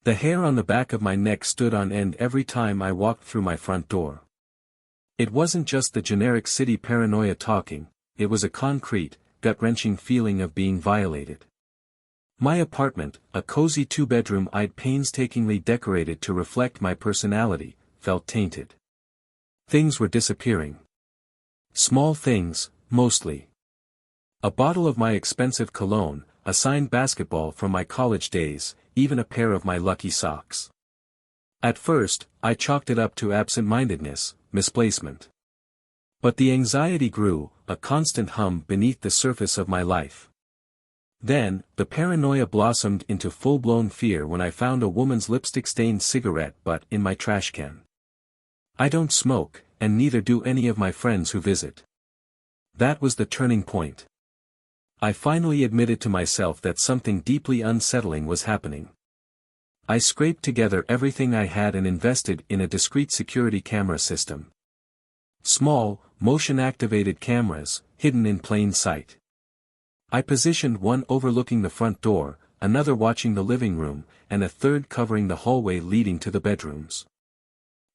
The hair on the back of my neck stood on end every time I walked through my front door. It wasn't just the generic city paranoia talking, it was a concrete, gut-wrenching feeling of being violated. My apartment, a cozy two-bedroom I'd painstakingly decorated to reflect my personality, felt tainted. Things were disappearing. Small things, mostly. A bottle of my expensive cologne, a signed basketball from my college days, even a pair of my lucky socks. At first, I chalked it up to absent-mindedness, misplacement. But the anxiety grew, a constant hum beneath the surface of my life. Then, the paranoia blossomed into full-blown fear when I found a woman's lipstick-stained cigarette butt in my trash can. I don't smoke, and neither do any of my friends who visit. That was the turning point. I finally admitted to myself that something deeply unsettling was happening. I scraped together everything I had and invested in a discreet security camera system. Small, motion-activated cameras, hidden in plain sight. I positioned one overlooking the front door, another watching the living room, and a third covering the hallway leading to the bedrooms.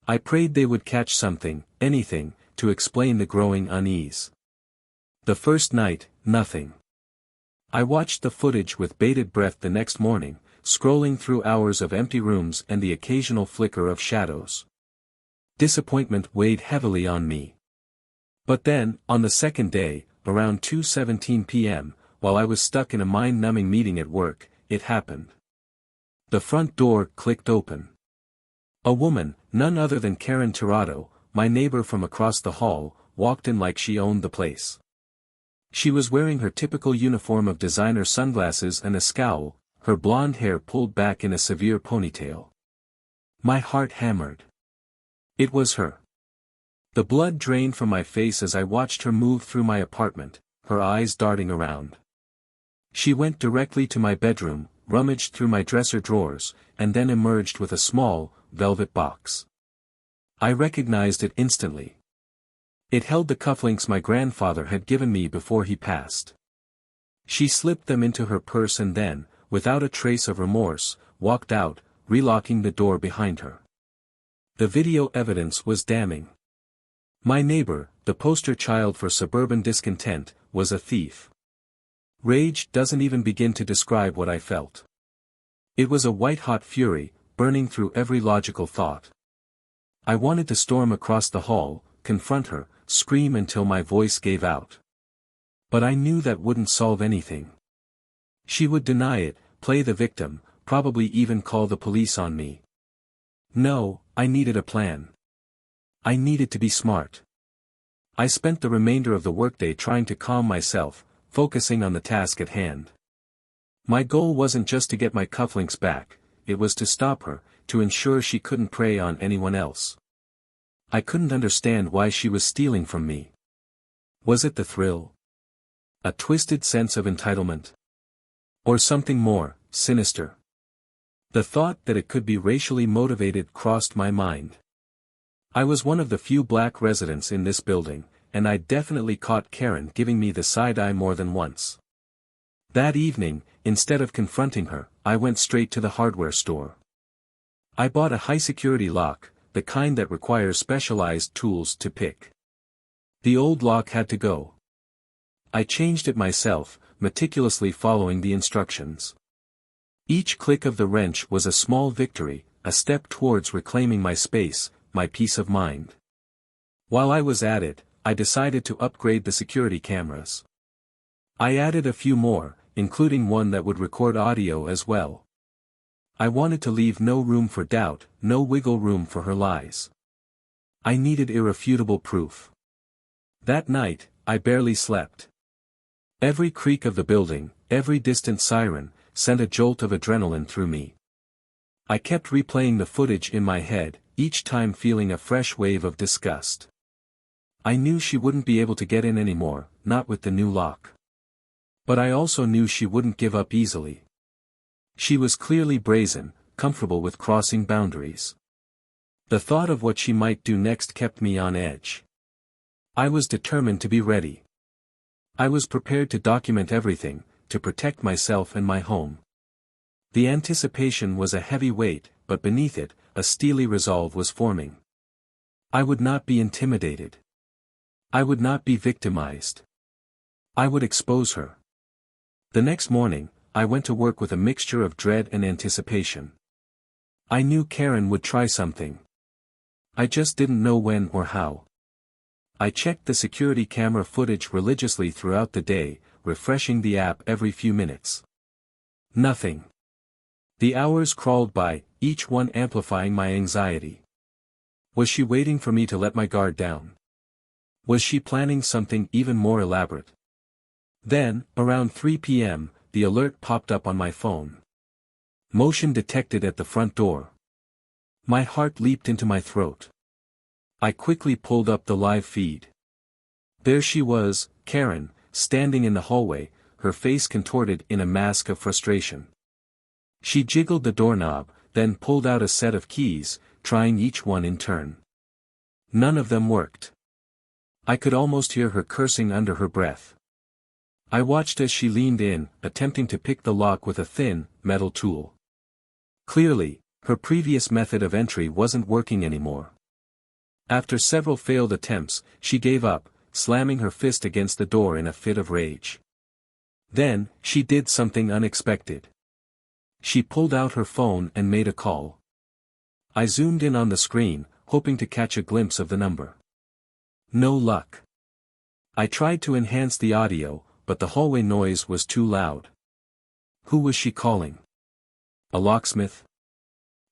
I prayed they would catch something, anything, to explain the growing unease. The first night, nothing. I watched the footage with bated breath the next morning, scrolling through hours of empty rooms and the occasional flicker of shadows. Disappointment weighed heavily on me. But then, on the second day, around 2:17 p.m., while I was stuck in a mind-numbing meeting at work, it happened. The front door clicked open. A woman, none other than Karen Tirado, my neighbor from across the hall, walked in like she owned the place. She was wearing her typical uniform of designer sunglasses and a scowl, her blonde hair pulled back in a severe ponytail. My heart hammered. It was her. The blood drained from my face as I watched her move through my apartment, her eyes darting around. She went directly to my bedroom, rummaged through my dresser drawers, and then emerged with a small, velvet box. I recognized it instantly. It held the cufflinks my grandfather had given me before he passed. She slipped them into her purse and then, without a trace of remorse, walked out, relocking the door behind her. The video evidence was damning. My neighbor, the poster child for suburban discontent, was a thief. Rage doesn't even begin to describe what I felt. It was a white-hot fury, burning through every logical thought. I wanted to storm across the hall, confront her, scream until my voice gave out. But I knew that wouldn't solve anything. She would deny it, play the victim, probably even call the police on me. No, I needed a plan. I needed to be smart. I spent the remainder of the workday trying to calm myself, focusing on the task at hand. My goal wasn't just to get my cufflinks back, it was to stop her, to ensure she couldn't prey on anyone else. I couldn't understand why she was stealing from me. Was it the thrill? A twisted sense of entitlement? Or something more, sinister? The thought that it could be racially motivated crossed my mind. I was one of the few black residents in this building, and I definitely caught Karen giving me the side-eye more than once. That evening, instead of confronting her, I went straight to the hardware store. I bought a high-security lock, the kind that requires specialized tools to pick. The old lock had to go. I changed it myself, meticulously following the instructions. Each click of the wrench was a small victory, a step towards reclaiming my space, my peace of mind. While I was at it, I decided to upgrade the security cameras. I added a few more, including one that would record audio as well. I wanted to leave no room for doubt, no wiggle room for her lies. I needed irrefutable proof. That night, I barely slept. Every creak of the building, every distant siren, sent a jolt of adrenaline through me. I kept replaying the footage in my head, each time feeling a fresh wave of disgust. I knew she wouldn't be able to get in anymore, not with the new lock. But I also knew she wouldn't give up easily. She was clearly brazen, comfortable with crossing boundaries. The thought of what she might do next kept me on edge. I was determined to be ready. I was prepared to document everything, to protect myself and my home. The anticipation was a heavy weight, but beneath it, a steely resolve was forming. I would not be intimidated. I would not be victimized. I would expose her. The next morning, I went to work with a mixture of dread and anticipation. I knew Karen would try something. I just didn't know when or how. I checked the security camera footage religiously throughout the day, refreshing the app every few minutes. Nothing. The hours crawled by, each one amplifying my anxiety. Was she waiting for me to let my guard down? Was she planning something even more elaborate? Then, around 3 p.m., the alert popped up on my phone. Motion detected at the front door. My heart leaped into my throat. I quickly pulled up the live feed. There she was, Karen, standing in the hallway, her face contorted in a mask of frustration. She jiggled the doorknob, then pulled out a set of keys, trying each one in turn. None of them worked. I could almost hear her cursing under her breath. I watched as she leaned in, attempting to pick the lock with a thin, metal tool. Clearly, her previous method of entry wasn't working anymore. After several failed attempts, she gave up, slamming her fist against the door in a fit of rage. Then, she did something unexpected. She pulled out her phone and made a call. I zoomed in on the screen, hoping to catch a glimpse of the number. No luck. I tried to enhance the audio, but the hallway noise was too loud. Who was she calling? A locksmith?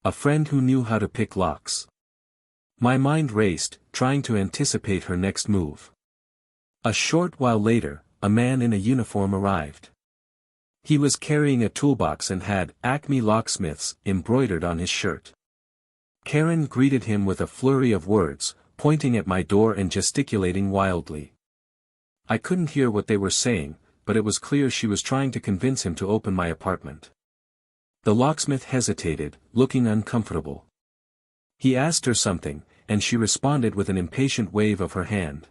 A friend who knew how to pick locks? My mind raced, trying to anticipate her next move. A short while later, a man in a uniform arrived. He was carrying a toolbox and had "Acme Locksmiths" embroidered on his shirt. Karen greeted him with a flurry of words, pointing at my door and gesticulating wildly. I couldn't hear what they were saying, but it was clear she was trying to convince him to open my apartment. The locksmith hesitated, looking uncomfortable. He asked her something, and she responded with an impatient wave of her hand.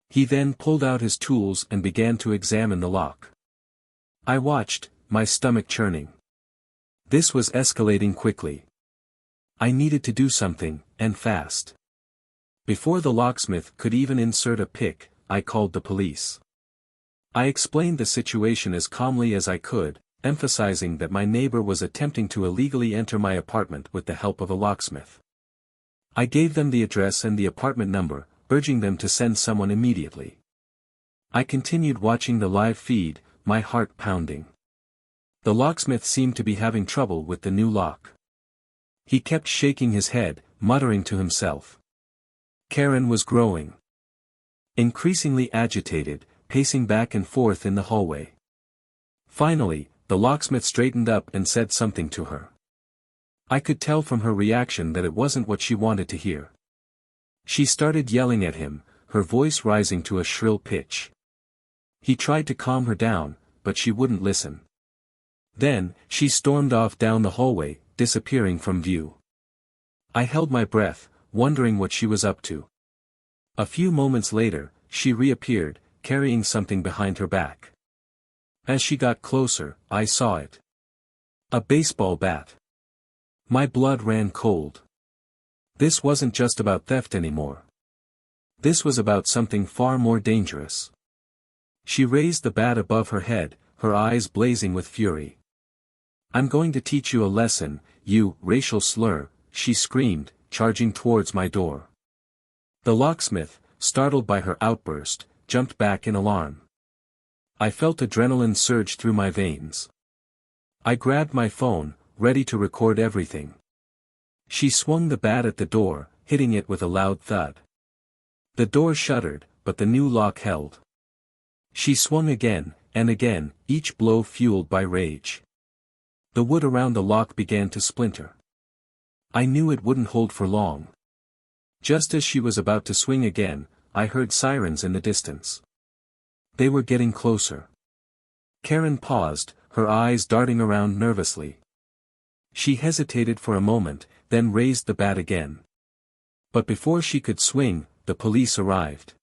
He then pulled out his tools and began to examine the lock. I watched, my stomach churning. This was escalating quickly. I needed to do something, and fast. Before the locksmith could even insert a pick, I called the police. I explained the situation as calmly as I could, emphasizing that my neighbor was attempting to illegally enter my apartment with the help of a locksmith. I gave them the address and the apartment number, urging them to send someone immediately. I continued watching the live feed, my heart pounding. The locksmith seemed to be having trouble with the new lock. He kept shaking his head, muttering to himself. Karen was growing. Increasingly agitated, pacing back and forth in the hallway. Finally, the locksmith straightened up and said something to her. I could tell from her reaction that it wasn't what she wanted to hear. She started yelling at him, her voice rising to a shrill pitch. He tried to calm her down, but she wouldn't listen. Then, she stormed off down the hallway, disappearing from view. I held my breath, wondering what she was up to. A few moments later, she reappeared, carrying something behind her back. As she got closer, I saw it. A baseball bat. My blood ran cold. This wasn't just about theft anymore. This was about something far more dangerous. She raised the bat above her head, her eyes blazing with fury. "I'm going to teach you a lesson, you racial slur," she screamed, charging towards my door. The locksmith, startled by her outburst, jumped back in alarm. I felt adrenaline surge through my veins. I grabbed my phone, ready to record everything. She swung the bat at the door, hitting it with a loud thud. The door shuddered, but the new lock held. She swung again, and again, each blow fueled by rage. The wood around the lock began to splinter. I knew it wouldn't hold for long. Just as she was about to swing again, I heard sirens in the distance. They were getting closer. Karen paused, her eyes darting around nervously. She hesitated for a moment, then raised the bat again. But before she could swing, the police arrived.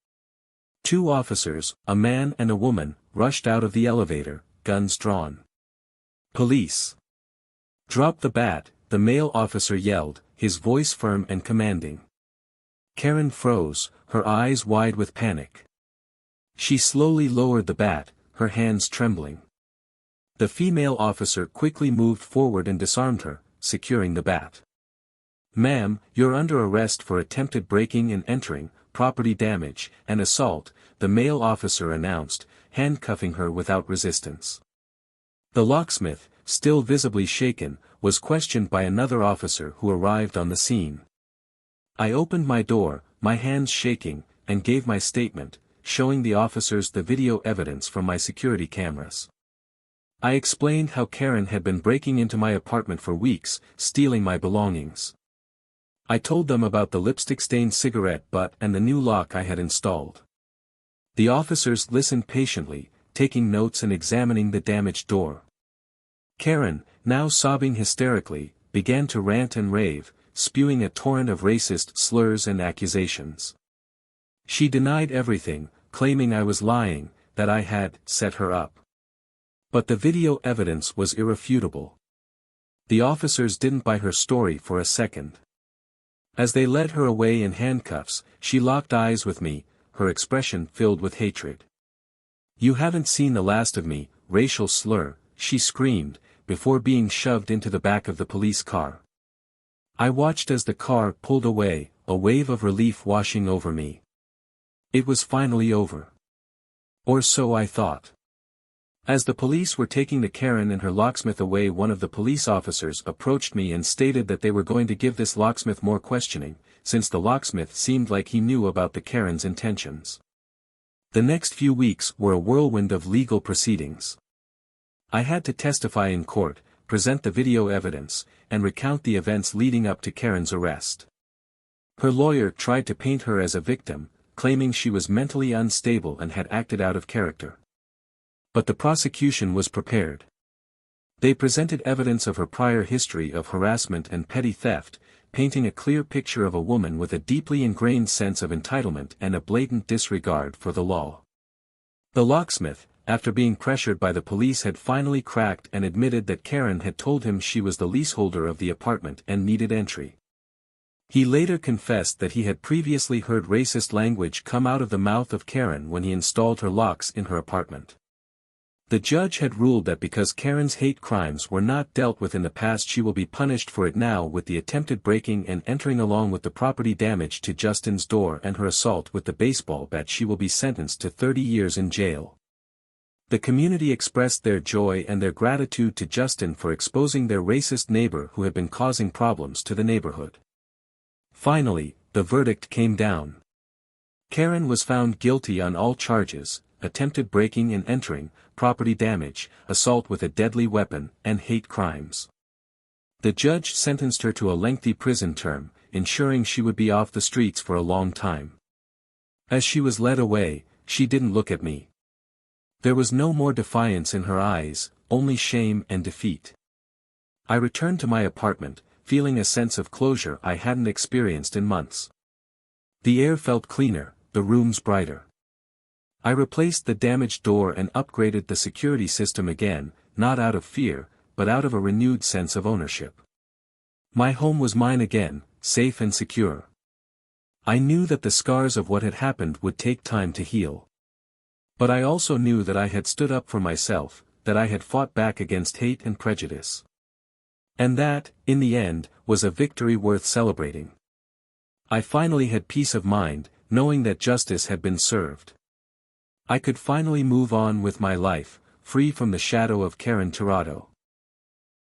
2 officers, a man and a woman, rushed out of the elevator, guns drawn. "Police! "Drop the bat," the male officer yelled, his voice firm and commanding. Karen froze, her eyes wide with panic. She slowly lowered the bat, her hands trembling. The female officer quickly moved forward and disarmed her, securing the bat. "Ma'am, you're under arrest for attempted breaking and entering, property damage, and assault," the male officer announced, handcuffing her without resistance. The locksmith, still visibly shaken, was questioned by another officer who arrived on the scene. I opened my door, my hands shaking, and gave my statement, showing the officers the video evidence from my security cameras. I explained how Karen had been breaking into my apartment for weeks, stealing my belongings. I told them about the lipstick-stained cigarette butt and the new lock I had installed. The officers listened patiently, taking notes and examining the damaged door. Karen, now sobbing hysterically, began to rant and rave, spewing a torrent of racist slurs and accusations. She denied everything, claiming I was lying, that I had set her up. But the video evidence was irrefutable. The officers didn't buy her story for a second. As they led her away in handcuffs, she locked eyes with me, her expression filled with hatred. "You haven't seen the last of me, racial slur," she screamed, before being shoved into the back of the police car. I watched as the car pulled away, a wave of relief washing over me. It was finally over. Or so I thought. As the police were taking the Karen and her locksmith away, one of the police officers approached me and stated that they were going to give this locksmith more questioning, since the locksmith seemed like he knew about the Karen's intentions. The next few weeks were a whirlwind of legal proceedings. I had to testify in court, present the video evidence, and recount the events leading up to Karen's arrest. Her lawyer tried to paint her as a victim, claiming she was mentally unstable and had acted out of character. But the prosecution was prepared. They presented evidence of her prior history of harassment and petty theft, painting a clear picture of a woman with a deeply ingrained sense of entitlement and a blatant disregard for the law. The locksmith, after being pressured by the police, had finally cracked and admitted that Karen had told him she was the leaseholder of the apartment and needed entry. He later confessed that he had previously heard racist language come out of the mouth of Karen when he installed her locks in her apartment. The judge had ruled that because Karen's hate crimes were not dealt with in the past, she will be punished for it now with the attempted breaking and entering along with the property damage to Justin's door and her assault with the baseball bat. She will be sentenced to 30 years in jail. The community expressed their joy and their gratitude to Justin for exposing their racist neighbor who had been causing problems to the neighborhood. Finally, the verdict came down. Karen was found guilty on all charges: attempted breaking and entering, property damage, assault with a deadly weapon, and hate crimes. The judge sentenced her to a lengthy prison term, ensuring she would be off the streets for a long time. As she was led away, she didn't look at me. There was no more defiance in her eyes, only shame and defeat. I returned to my apartment, feeling a sense of closure I hadn't experienced in months. The air felt cleaner, the rooms brighter. I replaced the damaged door and upgraded the security system again, not out of fear, but out of a renewed sense of ownership. My home was mine again, safe and secure. I knew that the scars of what had happened would take time to heal. But I also knew that I had stood up for myself, that I had fought back against hate and prejudice. And that, in the end, was a victory worth celebrating. I finally had peace of mind, knowing that justice had been served. I could finally move on with my life, free from the shadow of Karen Tirado.